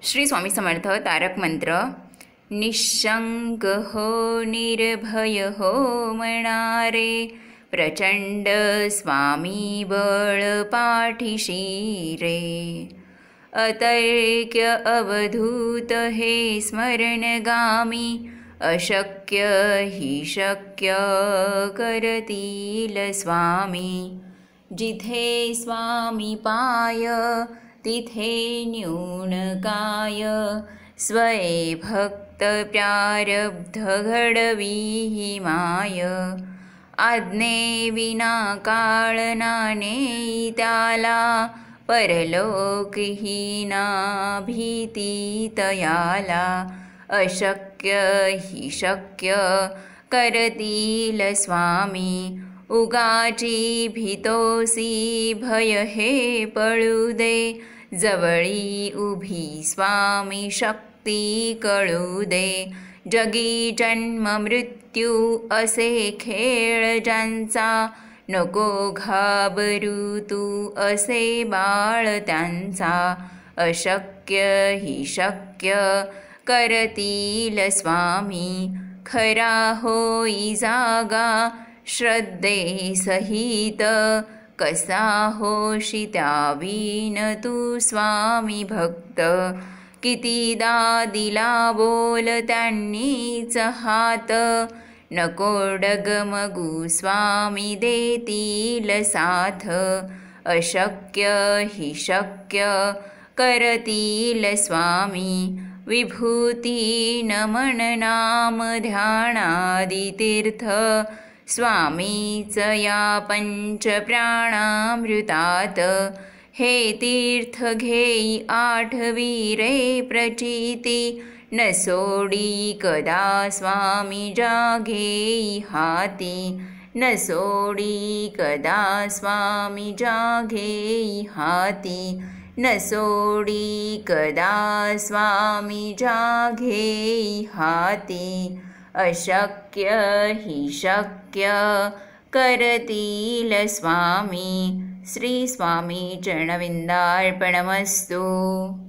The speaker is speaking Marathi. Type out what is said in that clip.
श्री स्वामी समर्थ तारक मंत्र। निशंक हो निर्भय हो मनारे, प्रचंड स्वामी बळ पाठीशी रे। अतर्क्य अवधूत हे स्मरणगामी, अशक्य हि शक्य करतील स्वामी। जिथे स्वामी पाय तिथे न्यून काय, स्वये भक्त प्रारब्ध घडवी माय। आज्ञे विना काळ नाने त्याला, परलोकहीना भीती तयाला। अशक्य हि शक्य करतील स्वामी, उगाची भीतोसी भय हे पळू दे। जवळी उभी स्वामी शक्ती कळू दे। जगी जन्म मृत्यू असे खेळ ज्यांचा, नको घाबरू तू असे बाळ त्यांचा। अशक्य हि शक्य करतील स्वामी, खरा होई जागा श्रद्धे सहित। कसा होशी त्यावीन तू स्वामी भक्त, कितीदा दिला बोल त्यांनीच हात। नको डगमगू स्वामी देतील साथ, अशक्य हि शक्य करतील स्वामी। विभूती नमन नाम ध्यानादि तीर्थ, स्वामीच या पंच प्राणामृतात। हे तीर्थ घेई आठवी रे प्रचिती, न सोडी कदा स्वामी जाघेई हाती। न सोडी कदा स्वामी जाघेई हाती, न सोडी कदा स्वामी जाघेई हाती। अशक्य हि शक्य करतील स्वामी। श्री स्वामी चरणविंदार्पणमस्तु।